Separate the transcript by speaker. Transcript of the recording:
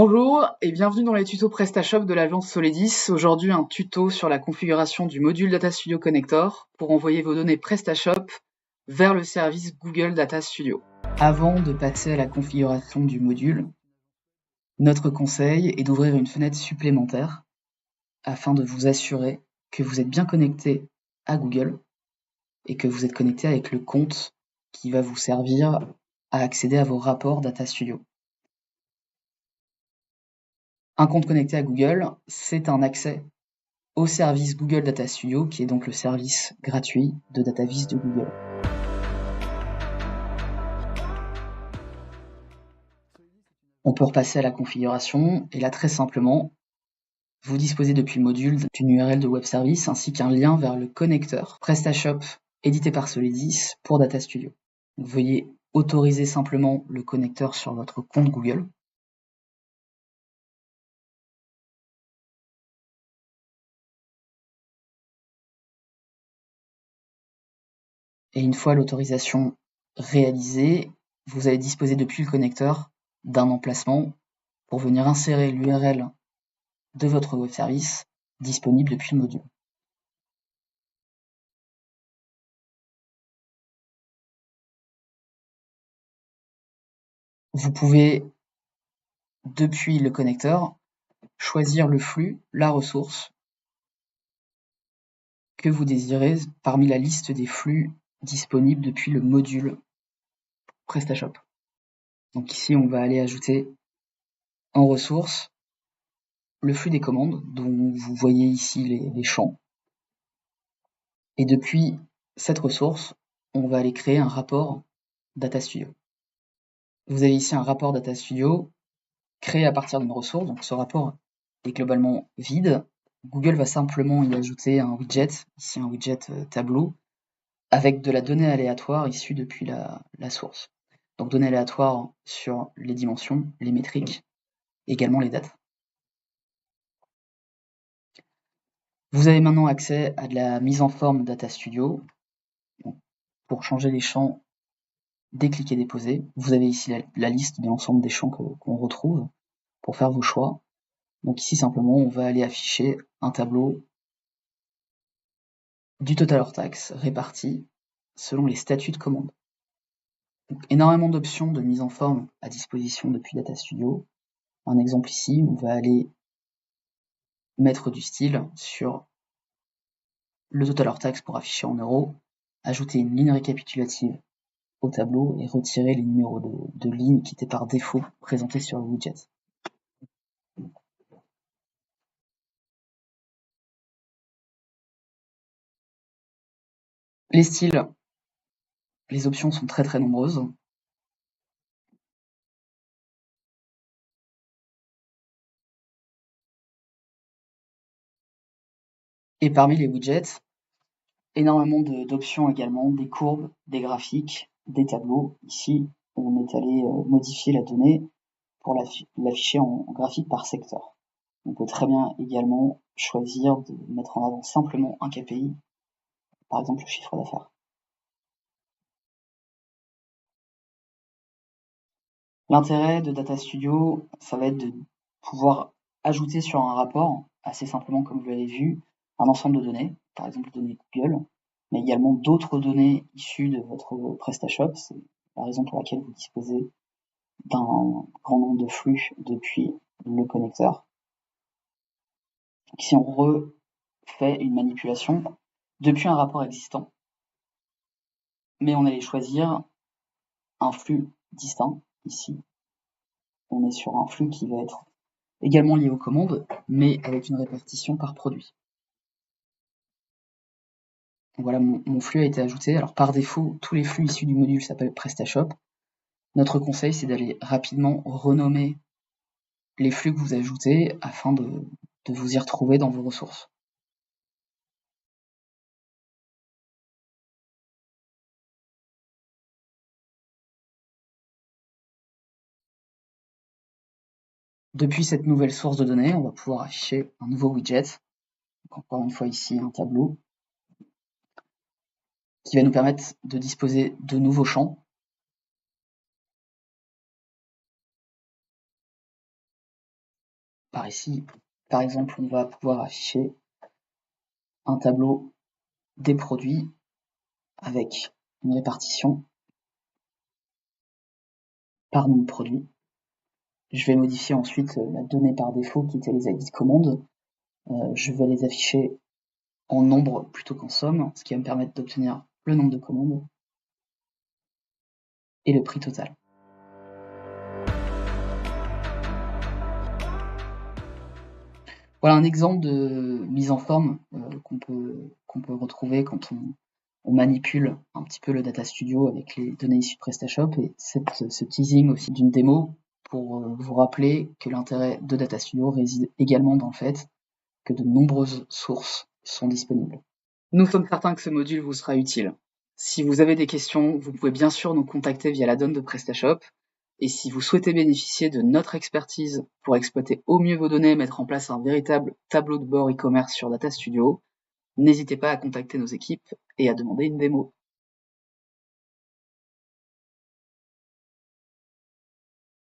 Speaker 1: Bonjour et bienvenue dans les tutos PrestaShop de l'agence Soledis. Aujourd'hui, un tuto sur la configuration du module Data Studio Connector pour envoyer vos données PrestaShop vers le service Google Data Studio. Avant de passer à la configuration du module, notre conseil est d'ouvrir une fenêtre supplémentaire afin de vous assurer que vous êtes bien connecté à Google et que vous êtes connecté avec le compte qui va vous servir à accéder à vos rapports Data Studio. Un compte connecté à Google, c'est un accès au service Google Data Studio, qui est donc le service gratuit de DataVis de Google. On peut repasser à la configuration, et là très simplement, vous disposez depuis le module d'une URL de web service ainsi qu'un lien vers le connecteur PrestaShop édité par Soledis pour Data Studio. Veuillez autoriser simplement le connecteur sur votre compte Google. Et une fois l'autorisation réalisée, vous allez disposer depuis le connecteur d'un emplacement pour venir insérer l'URL de votre web service disponible depuis le module. Vous pouvez, depuis le connecteur, choisir le flux, la ressource que vous désirez parmi la liste des flux disponibles depuis le module PrestaShop. Donc ici, on va aller ajouter en ressources le flux des commandes, dont vous voyez ici les champs. Et depuis cette ressource, on va aller créer un rapport Data Studio. Vous avez ici un rapport Data Studio créé à partir d'une ressource, donc ce rapport est globalement vide. Google va simplement y ajouter un widget, ici un widget tableau, avec de la donnée aléatoire issue depuis la source. Donc données aléatoires sur les dimensions, les métriques, également les dates. Vous avez maintenant accès à de la mise en forme Data Studio. Donc, pour changer les champs, décliquez déposer. Vous avez ici la liste de l'ensemble des champs qu'on retrouve pour faire vos choix. Donc ici simplement on va aller afficher un tableau du total hors taxe réparti selon les statuts de commande. Donc, énormément d'options de mise en forme à disposition depuis Data Studio. Un exemple ici, on va aller mettre du style sur le total hors taxe pour afficher en euros, ajouter une ligne récapitulative au tableau et retirer les numéros de lignes qui étaient par défaut présentés sur le widget. Les styles, les options sont très nombreuses. Et parmi les widgets, énormément d'options également, des courbes, des graphiques, des tableaux. Ici, on est allé modifier la donnée pour l'afficher en graphique par secteur. On peut très bien également choisir de mettre en avant simplement un KPI, par exemple le chiffre d'affaires. L'intérêt de Data Studio, ça va être de pouvoir ajouter sur un rapport, assez simplement comme vous l'avez vu, un ensemble de données, par exemple les données Google, mais également d'autres données issues de votre PrestaShop. C'est la raison pour laquelle vous disposez d'un grand nombre de flux depuis le connecteur. Donc si on refait une manipulation depuis un rapport existant, mais on allait choisir un flux distinct. Ici, on est sur un flux qui va être également lié aux commandes, mais avec une répartition par produit. Donc voilà, mon flux a été ajouté. Alors par défaut, tous les flux issus du module s'appellent PrestaShop. Notre conseil, c'est d'aller rapidement renommer les flux que vous ajoutez afin de vous y retrouver dans vos ressources. Depuis cette nouvelle source de données, on va pouvoir afficher un nouveau widget. Donc encore une fois ici, un tableau qui va nous permettre de disposer de nouveaux champs. par ici. Par exemple, on va pouvoir afficher un tableau des produits avec une répartition par nom de produit. Je vais modifier ensuite la donnée par défaut qui était les ID de commande. Je vais les afficher en nombre plutôt qu'en somme, ce qui va me permettre d'obtenir le nombre de commandes et le prix total. Voilà un exemple de mise en forme qu'on peut retrouver quand on manipule un petit peu le Data Studio avec les données issues de PrestaShop, et ce teasing aussi d'une démo pour vous rappeler que l'intérêt de Data Studio réside également dans le fait que de nombreuses sources sont disponibles. Nous sommes certains que ce module vous sera utile. Si vous avez des questions, vous pouvez bien sûr nous contacter via la donne de PrestaShop. Et si vous souhaitez bénéficier de notre expertise pour exploiter au mieux vos données et mettre en place un véritable tableau de bord e-commerce sur Data Studio, n'hésitez pas à contacter nos équipes et à demander une démo.